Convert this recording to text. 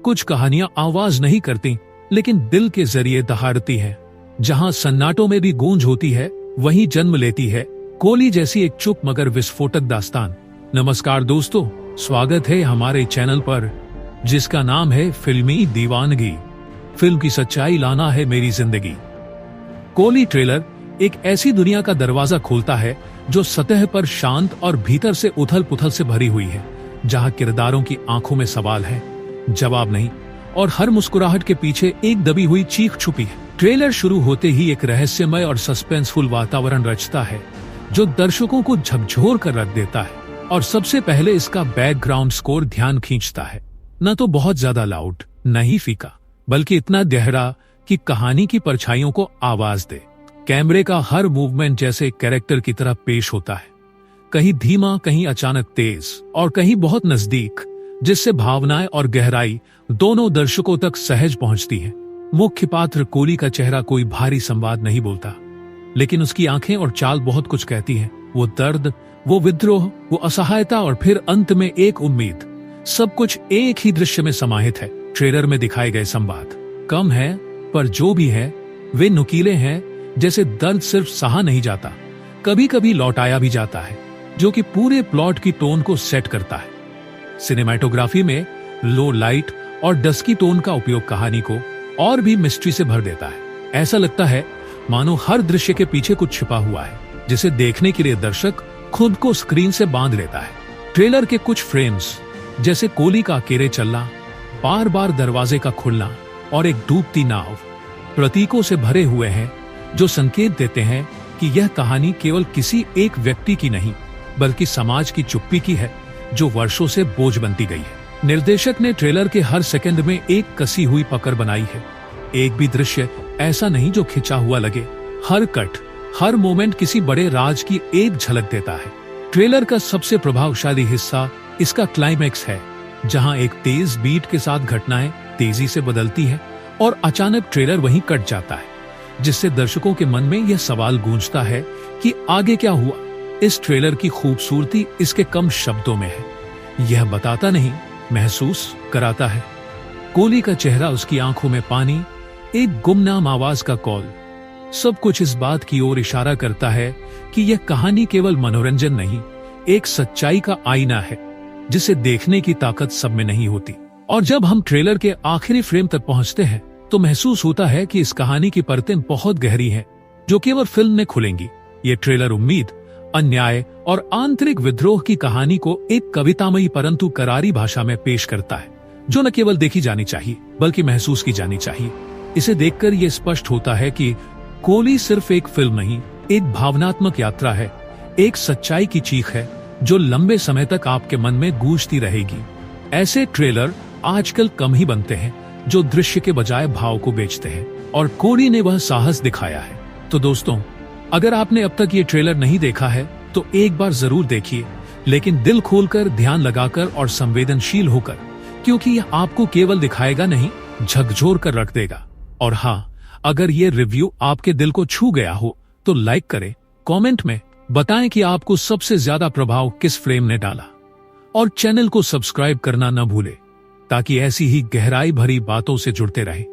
कुछ कहानियां आवाज नहीं करती लेकिन दिल के जरिए दहाड़ती है। जहां सन्नाटों में भी गूंज होती है वहीं जन्म लेती है कोली जैसी एक चुप मगर विस्फोटक दास्तान। नमस्कार दोस्तों, स्वागत है हमारे चैनल पर जिसका नाम है फिल्मी दीवानगी। फिल्म की सच्चाई लाना है मेरी जिंदगी। कोली ट्रेलर एक ऐसी दुनिया का दरवाजा खोलता है जो सतह पर शांत और भीतर से उथल पुथल से भरी हुई है, जहां किरदारों की आंखों में सवाल है, जवाब नहीं, और हर मुस्कुराहट के पीछे एक दबी हुई चीख छुपी है। ट्रेलर शुरू होते ही एक रहस्यमय और सस्पेंसफुल वातावरण रचता है जो दर्शकों को झकझोर कर रख देता है। और सबसे पहले इसका बैकग्राउंड स्कोर ध्यान खींचता है। न तो बहुत ज्यादा लाउड, न ही फीका, बल्कि इतना गहरा कि कहानी की परछाइयों को आवाज दे। कैमरे का हर मूवमेंट जैसे एक कैरेक्टर की तरह पेश होता है, कहीं धीमा, कहीं अचानक तेज और कहीं बहुत नजदीक, जिससे भावनाएं और गहराई दोनों दर्शकों तक सहज पहुंचती है। मुख्य पात्र कोली का चेहरा कोई भारी संवाद नहीं बोलता, लेकिन उसकी आंखें और चाल बहुत कुछ कहती हैं। वो दर्द, वो विद्रोह, वो असहायता और फिर अंत में एक उम्मीद, सब कुछ एक ही दृश्य में समाहित है। ट्रेलर में दिखाए गए संवाद कम है, पर जो भी है वे नुकीले हैं, जैसे दर्द सिर्फ सहा नहीं जाता, कभी कभी लौटाया भी जाता है, जो कि पूरे प्लॉट की टोन को सेट करता है। सिनेमैटोग्राफी में लो लाइट और डस्की टोन का उपयोग कहानी को और भी मिस्ट्री से भर देता है। ऐसा लगता है मानो हर दृश्य के पीछे कुछ छिपा हुआ है, जिसे देखने के लिए दर्शक खुद को स्क्रीन से बांध लेता है। ट्रेलर के कुछ फ्रेम्स, जैसे कोली का अकेले चलना, बार बार दरवाजे का खुलना और एक डूबती नाव, प्रतीकों से भरे हुए हैं जो संकेत देते हैं कि यह कहानी केवल किसी एक व्यक्ति की नहीं, बल्कि समाज की चुप्पी की है जो वर्षों से बोझ बनती गई है। निर्देशक ने ट्रेलर के हर सेकंड में एक कसी हुई पकड़ बनाई है। एक भी दृश्य ऐसा नहीं जो खिंचा हुआ लगे। हर कट, हर मोमेंट किसी बड़े राज की एक झलक देता है। ट्रेलर का सबसे प्रभावशाली हिस्सा इसका क्लाइमैक्स है, जहां एक तेज बीट के साथ घटनाएं तेजी से बदलती हैं और अचानक ट्रेलर वहीं कट जाता है, जिससे दर्शकों के मन में यह सवाल गूंजता है कि आगे क्या हुआ। इस ट्रेलर की खूबसूरती इसके कम शब्दों में है। यह बताता नहीं, महसूस कराता है। कोली का चेहरा, उसकी आंखों में पानी, एक गुमनाम आवाज का कॉल, सब कुछ इस बात की ओर इशारा करता है कि यह कहानी केवल मनोरंजन नहीं, एक सच्चाई का आईना है जिसे देखने की ताकत सब में नहीं होती। और जब हम ट्रेलर के आखिरी फ्रेम तक पहुंचते हैं तो महसूस होता है कि इस कहानी की परतें बहुत गहरी हैं, जो केवल फिल्म में खुलेंगी। ये ट्रेलर उम्मीद, अन्याय और आंतरिक विद्रोह की कहानी को एक कवितामयी परंतु करारी भाषा में पेश करता है, जो न केवल देखी जानी चाहिए बल्कि महसूस की जानी चाहिए। इसे देखकर यह स्पष्ट होता है कि कोली सिर्फ एक फिल्म नहीं, एक भावनात्मक यात्रा है, एक सच्चाई की चीख है जो लंबे समय तक आपके मन में गूंजती रहेगी। ऐसे ट्रेलर आजकल कम ही बनते हैं जो दृश्य के बजाय भाव को बेचते हैं, और कोली ने वह साहस दिखाया है। तो दोस्तों, अगर आपने अब तक ये ट्रेलर नहीं देखा है तो एक बार जरूर देखिए, लेकिन दिल खोलकर, ध्यान लगाकर और संवेदनशील होकर, क्योंकि यह आपको केवल दिखाएगा नहीं, झकझोर कर रख देगा। और हाँ, अगर ये रिव्यू आपके दिल को छू गया हो तो लाइक करें, कमेंट में बताएं कि आपको सबसे ज्यादा प्रभाव किस फ्रेम ने डाला, और चैनल को सब्सक्राइब करना न भूलें ताकि ऐसी ही गहराई भरी बातों से जुड़ते रहें।